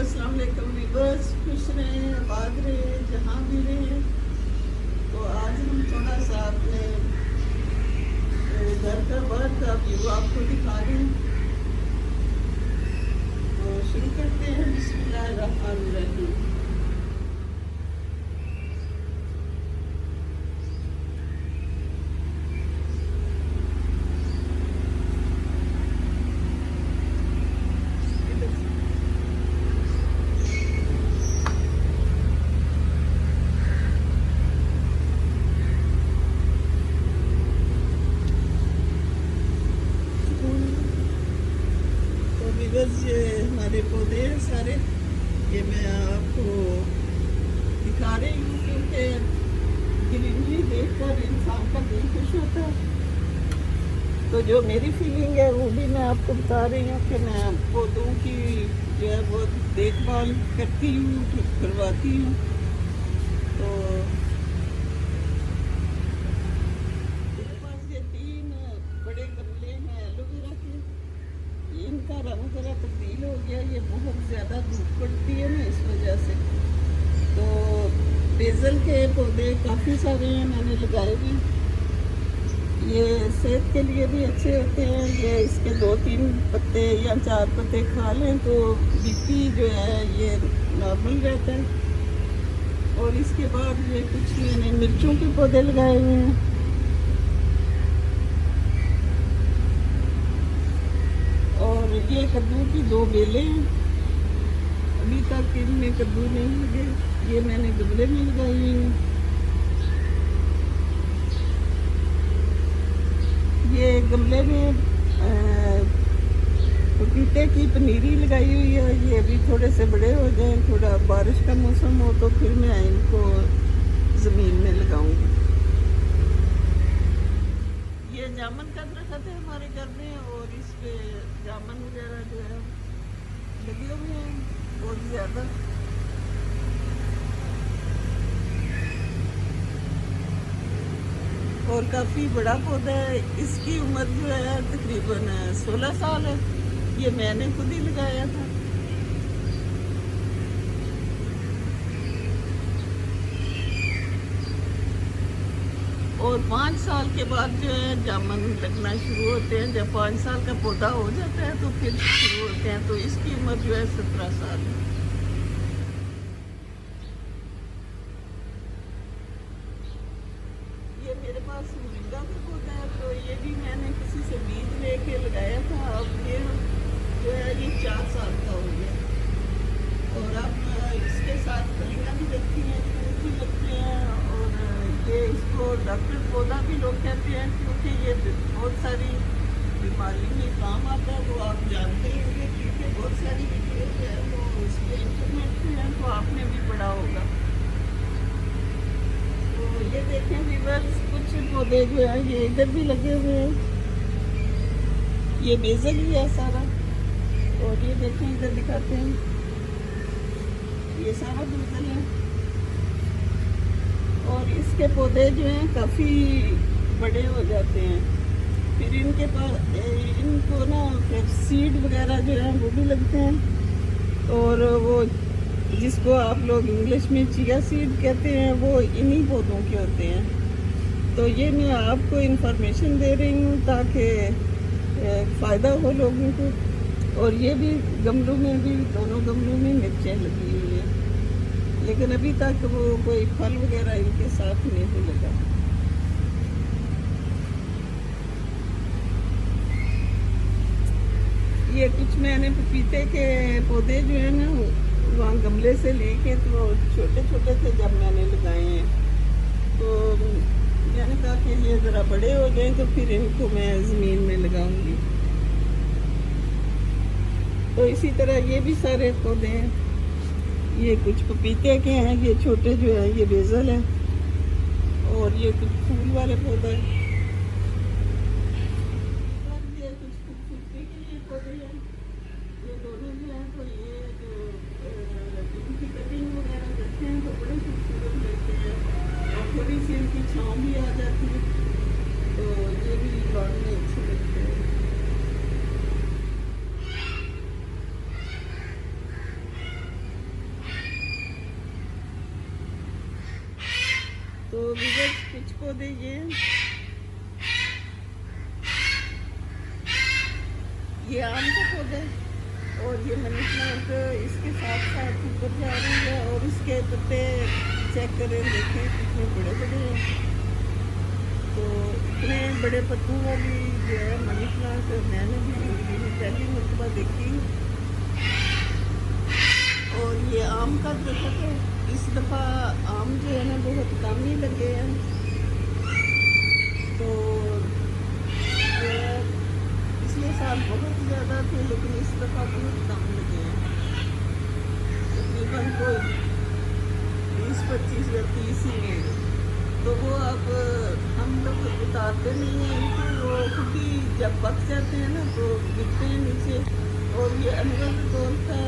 अस्सलाम वालेकुम वीवर्स, खुश रहें, आबाद रहें, जहाँ भी रहें। तो आज हम थोड़ा सा अपने घर का बाहर का व्यू आपको दिखा रहे हैं। तो शुरू करते हैं। बिस्मिल्लाहिर्रहमानिर्रहीम। बस ये हमारे पौधे हैं सारे, ये मैं आपको दिखा रही हूँ क्योंकि ग्रीनरी देखकर इंसान का दिल खुश होता है। तो जो मेरी फीलिंग है वो भी मैं आपको बता रही हूँ कि मैं पौधों की जो है वो देखभाल करती हूँ, करवाती हूँ। तो मेरे पास ये 3 बड़े गमले हैं एलोवेरा के। इनका रंग जरा तब्दील हो गया, ये बहुत ज़्यादा धूप पड़ती है ना, इस वजह से। तो बेसल के पौधे काफ़ी सारे हैं, मैंने लगाए भी। ये सेहत के लिए भी अच्छे होते हैं। ये इसके 2-3 पत्ते या 4 पत्ते खा लें तो बीपी जो है ये नॉर्मल रहता है। और इसके बाद ये कुछ मैंने मिर्चों के पौधे लगाए हुए हैं। और ये कद्दू की 2 बेलें हैं, अभी तक इनमें कद्दू नहीं लगे। ये मैंने गमले में लगाई हुई हैं। ये गमले में पपीते की पनीरी लगाई हुई है। ये अभी थोड़े से बड़े हो जाएं, थोड़ा बारिश का मौसम हो तो फिर मैं इनको ज़मीन में लगाऊंगी। ये जामुन का दरख्त है हमारे घर में, और इस पे जामुन वगैरह जो है लगे हुए हैं बहुत ज़्यादा। और काफ़ी बड़ा पौधा है। इसकी उम्र जो है तकरीबन 16 साल है। ये मैंने खुद ही लगाया था। और 5 साल के बाद जो है जामुन लगना शुरू होते हैं। जब 5 साल का पौधा हो जाता है तो फिर शुरू होते हैं। तो इसकी उम्र जो है 17 साल है। ये मेरे पास मोरिंगा का पौधा है, तो ये भी मैंने किसी से बीज लेके लगाया था। अब ये जो है ये 4 साल का हो गया। और अब इसके साथ कलियाँ भी लगती हैं, फूल भी लगते हैं। और ये इसको डॉक्टर पौधा भी लोग कहते हैं क्योंकि ये बहुत सारी बीमारी में काम आता है। वो आप जानते होंगे क्योंकि बहुत सारी वीडियो जो है वो इस पर इंटरनेट पे है, तो आपने भी पढ़ा होगा। तो ये देखें व्यूअर्स, कुछ पौधे जो है ये इधर भी लगे हुए हैं। ये बेसल ही है सारा। और ये देखें, इधर दिखाते हैं, ये सारा बेसल है। और इसके पौधे जो हैं काफ़ी बड़े हो जाते हैं। फिर इनके पास इनको ना फिर सीड वगैरह जो है वो भी लगते हैं। और वो जिसको आप लोग इंग्लिश में चिया सीड कहते हैं, वो इन्हीं पौधों के होते हैं। तो ये मैं आपको इन्फॉर्मेशन दे रही हूँ ताकि फ़ायदा हो लोगों को। और ये भी गमलों में भी, दोनों गमलों में मिर्चें लगी हुई हैं, लेकिन अभी तक वो कोई फल वगैरह इनके साथ नहीं लगा। ये कुछ मैंने पपीते के पौधे जो है ना वहाँ गमले से लेके, तो छोटे छोटे थे जब मैंने लगाए हैं। तो मैंने कहा कि ये ज़रा बड़े हो जाएं तो फिर इनको मैं ज़मीन में लगाऊंगी। तो इसी तरह ये भी सारे पौधे हैं। ये कुछ पपीते के हैं, ये छोटे जो है ये बेसल है। और ये कुछ फूल वाले पौधे हैं। ये कुछ खूबसूरती के लिए पौधे हैं। ये दोनों जो हैं तो ये जो इनकी कटिंग वगैरह करते हैं तो बड़े खूबसूरत लगते हैं। और थोड़ी सी इनकी छाँव भी आ जाती है, तो ये भी लॉन में अच्छे लगते हैं। तो विवेक कुछ पौधे ये आम का पौधा है और ये मनी प्लांट इसके साथ साथ ऊपर जा रही है और इसके पत्ते चेक करें, देखें कितने बड़े बड़े हैं। तो इतने बड़े पत्तों वाली जो है मनी प्लांट मैंने भी जिंदगी में पहली मरतबा देखी। और ये आम का दरख्त है, इस दफ़ा आम जो है ना बहुत कम ही लगे हैं। तो पिछले साल बहुत ज़्यादा थे लेकिन इस दफ़ा बहुत कम लगे हैं, तकरीबन कोई 20-25 या 30 ही हैं। तो वो अब हम लोग उतारते नहीं हैं इनको, वो खुद ही जब पक जाते हैं ना तो गिरते हैं नीचे। और ये अनवर तौर का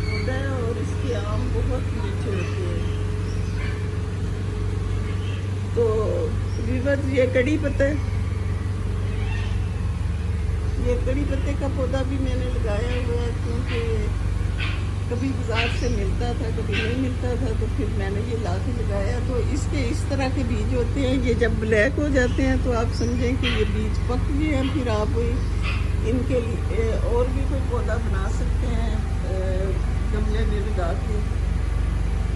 पौधा है और इसके आम बहुत मीठे होते हैं। तो विवत ये कड़ी पत्ता है, ये कड़ी पत्ते का पौधा भी मैंने लगाया हुआ है क्योंकि कभी बाजार से मिलता था कभी नहीं मिलता था, तो फिर मैंने ये ला के लगाया। तो इसके इस तरह के बीज होते हैं, ये जब ब्लैक हो जाते हैं तो आप समझें कि ये बीज पक गए हैं। फिर आप इनके लिए और भी कोई पौधा बना सकते हैं गमले में लगा के,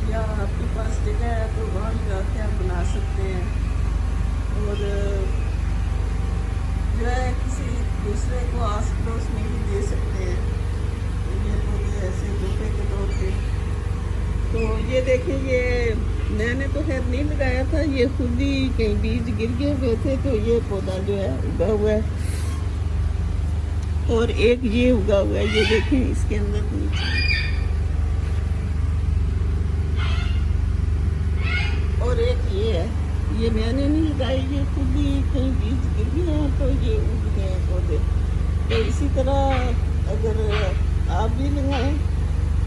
या आपके पास जगह है तो वहाँ लगा के आप बना सकते हैं। और जो है किसी दूसरे को आस पड़ोस में भी दे सकते हैं ये पौधे ऐसे तोहफे के तौर पे। तो ये देखिए, ये मैंने तो खैर नहीं लगाया था, ये खुद ही कहीं बीज गिर गए हुए थे तो ये पौधा जो है उगा हुआ है। और एक ये उगा हुआ है, ये देखें इसके अंदर नीचे। और एक ये है, ये मैंने नहीं लगाई, ये खुद ही कहीं बीज गिर गए हैं तो ये उग गए हैं पौधे। तो इसी तरह अगर आप भी लगाएं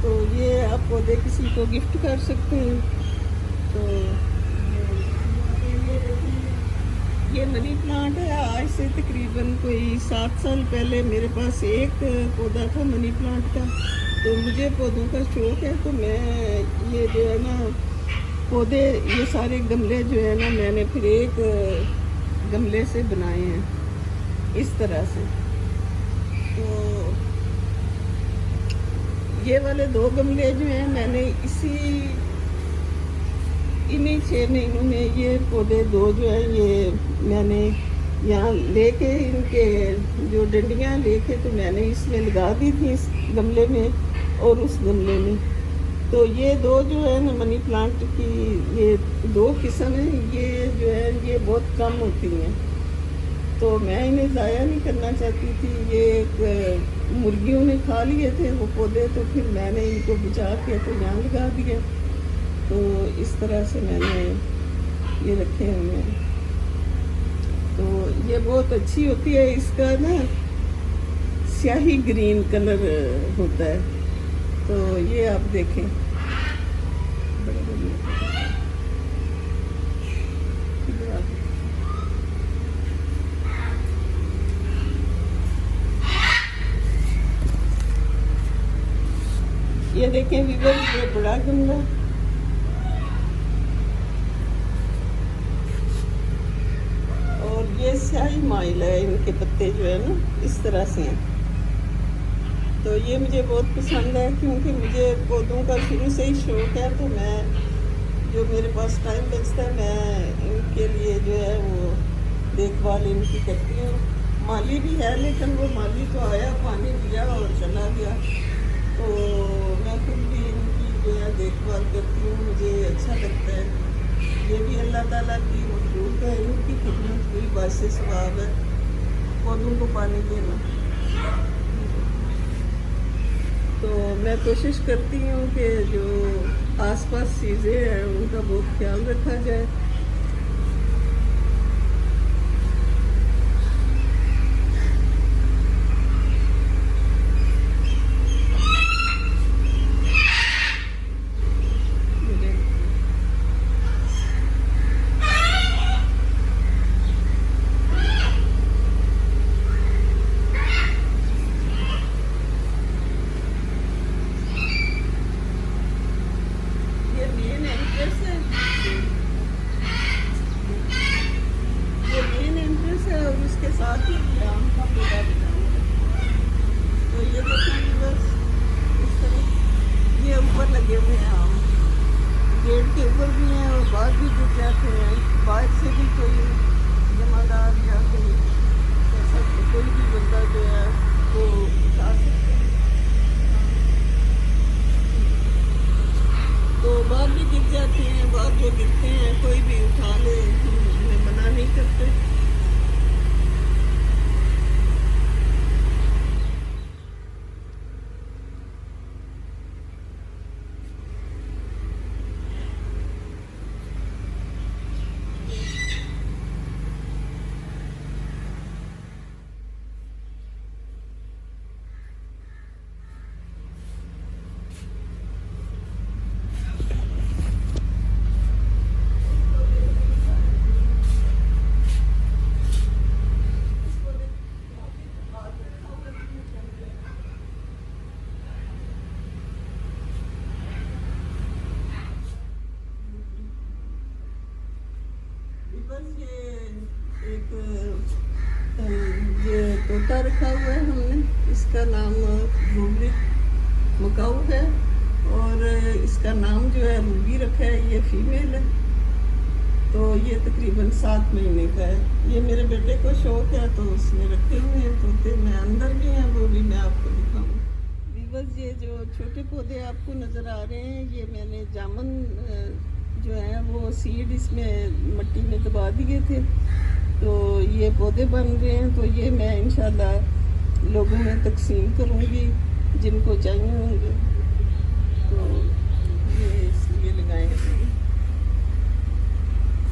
तो ये आप पौधे किसी को गिफ्ट कर सकते हैं। तो ये मनी प्लांट है, आज से तकरीबन कोई 7 साल पहले मेरे पास एक पौधा था मनी प्लांट का। तो मुझे पौधों का शौक़ है, तो मैं ये जो है ना पौधे, ये सारे गमले जो है ना मैंने फिर एक गमले से बनाए हैं इस तरह से। तो ये वाले 2 गमले जो हैं मैंने इन्हीं 6 महीनों में ये पौधे 2 जो है ये मैंने यहाँ लेके इनके जो डंडियाँ लेके तो मैंने इसमें लगा दी थी, इस गमले में और उस गमले में। तो ये 2 जो है ना मनी प्लांट की ये 2 किस्म हैं, ये जो है ये बहुत कम होती हैं तो मैं इन्हें ज़ाया नहीं करना चाहती थी। ये एक मुर्गियों ने खा लिए थे वो पौधे, तो फिर मैंने इनको बुझा के तो यहाँ लगा दिया। तो इस तरह से मैंने ये रखे हुए हैं। तो ये बहुत अच्छी होती है, इसका ना स्याही ग्रीन कलर होता है। तो ये आप देखें बड़े बड़े ये देखें विवर, ये बड़ा गमला और ये स्याही माइल है, इनके पत्ते जो है ना इस तरह से हैं। तो ये मुझे बहुत पसंद है क्योंकि मुझे पौधों का शुरू से ही शौक़ है। तो मैं जो मेरे पास टाइम बचता है मैं इनके लिए जो है वो देखभाल इनकी करती हूँ। माली भी है लेकिन वो माली तो आया, पानी दिया और चला गया। तो मैं खुद भी इनकी जो है देखभाल करती हूँ, मुझे अच्छा लगता है। ये भी अल्लाह ताला की मखलूक है, इनकी खिदमत हुई बासे सवाब है पौधों को पानी देना। तो मैं कोशिश करती हूँ कि जो आसपास चीज़ें हैं उनका बहुत ख्याल रखा जाए। भी गिर जाते हैं, बाहर से भी कोई जमादार या कोई ऐसा कोई भी बंदा जो है वो उठा सकता है। तो बाहर भी गिर जाते हैं, बाहर जो गिरते हैं कोई भी उठा ले, हमें मना नहीं करते। बस ये तोता रखा हुआ है हमने, इसका नाम रूबी मकाऊ है और इसका नाम जो है रूबी रखा है, ये फीमेल है। तो ये तकरीबन 7 महीने का है। ये मेरे बेटे को शौक है तो उसने रखे हुए हैं तोते, मैं अंदर भी हैं, वो भी मैं आपको दिखाऊँ। वीवर्स, ये जो छोटे पौधे आपको नज़र आ रहे हैं, ये मैंने जामुन जो है वो सीड इसमें मिट्टी में दबा दिए थे, तो ये पौधे बन रहे हैं। तो ये मैं इंशाल्लाह लोगों में तकसीम करूँगी जिनको चाहिए होंगे, तो ये इसलिए लगाए हैं।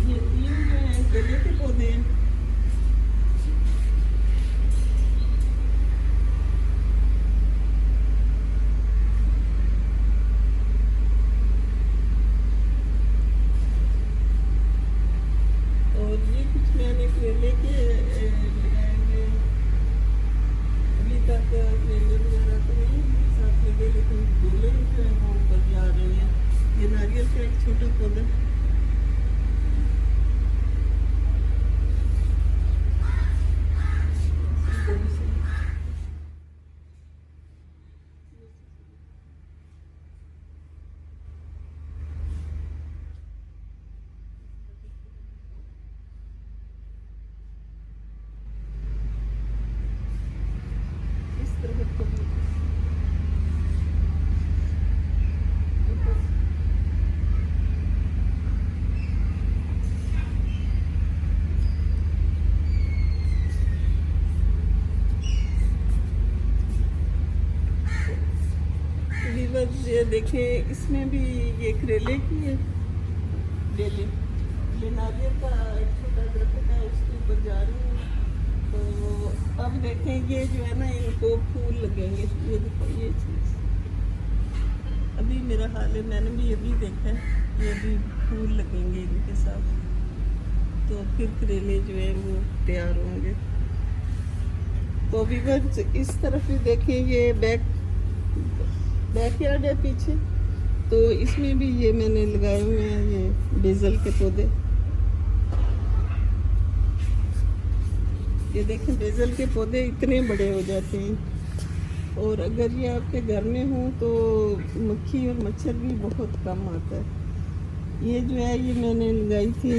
ये 3 जो हैं केले के पौधे हैं। और ये कुछ मैंने करेले के लगाए हुए, अभी तक करेले वगैरह तो नहीं साथ लगे, लेकिन केले जो है वो ऊपर जा रहे हैं। ये नारियल का एक छोटा पौधा, इस तरह का वीवर्स, ये देखें, इसमें भी ये करेले की है। ये नारियल का एक छोटा दरख्त है, उसके ऊपर जा रही है। तो अब देखें, ये जो है ना, इनको फूल लगेंगे। ये देखो, ये चीज़ अभी मेरा हाल है, मैंने भी अभी देखा है, ये भी फूल लगेंगे इनके साथ, तो फिर करेले जो है वो तैयार होंगे। तो वीवर्स, इस तरफ भी देखें, ये बैकयार्ड है पीछे, तो इसमें भी ये मैंने लगाए हुए हैं ये बेसल के पौधे। ये देखें, बेसल के पौधे इतने बड़े हो जाते हैं, और अगर ये आपके घर में हो तो मक्खी और मच्छर भी बहुत कम आता है। ये जो है, ये मैंने लगाई थी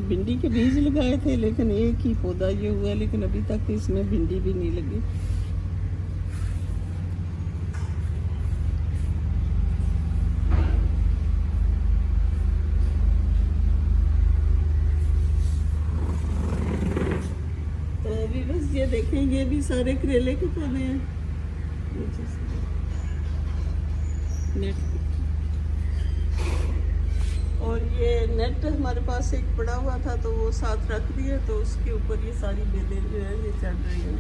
भिंडी के बीज लगाए थे, लेकिन एक ही पौधा ये हुआ है, लेकिन अभी तक इसमें भिंडी भी नहीं लगी। तो अभी बस ये देखें, ये भी सारे करेले के पौधे हैं। नेट, और ये नेट हमारे पास एक पड़ा हुआ था, तो वो साथ रख दिया, तो उसके ऊपर ये सारी बेलें जो है ये चढ़ रही हैं।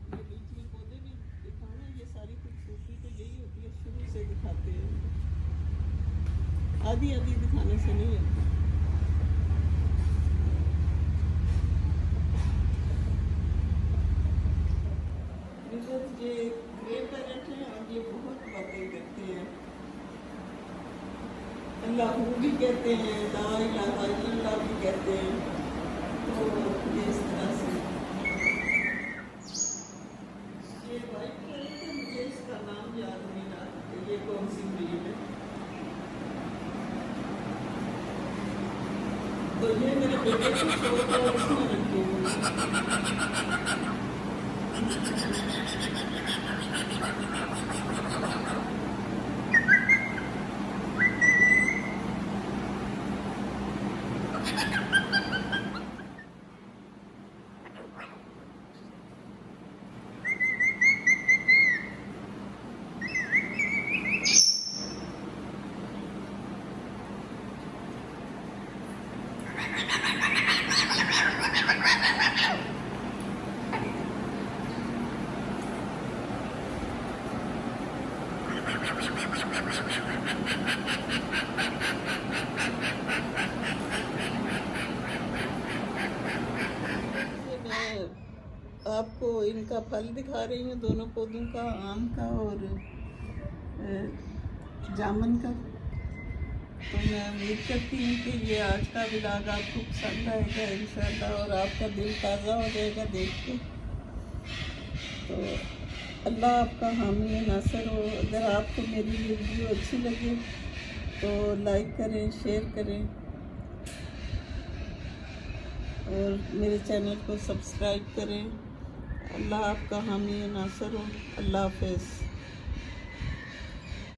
ये बीच में पौधे भी दिखाना, ये सारी खूबसूरती तो यही होती है, शुरू से दिखाते हैं, आधी आधी दिखाने से नहीं होती। ये ग्रे पैरेट है और ये बहुत बातें करते हैं। अल्लाह भी कहते हैं, ला इलाहा इल्लल्लाह भी कहते हैं। तो ये इस तरह से ये वाइट कलर है, मुझे इसका नाम याद नहीं रहा कि ये कौन सी ब्रीड है। तो ये मेरे बेटे की शौक है, इसमें रखी हुई है। आपको इनका फल दिखा रही हूँ, दोनों पौधों का, आम का और जामुन का। तो मैं उम्मीद करती हूँ कि ये आज का व्लॉग आपको पसंद आएगा इंशाल्लाह, और आपका दिल ताज़ा हो जाएगा देख के। तो अल्लाह आपका हामी नासर हो। अगर आपको मेरी वीडियो अच्छी लगे तो लाइक करें, शेयर करें और मेरे चैनल को सब्सक्राइब करें। अल्लाह आपका हामी नासर हो। अल्लाह हाफ़िज़।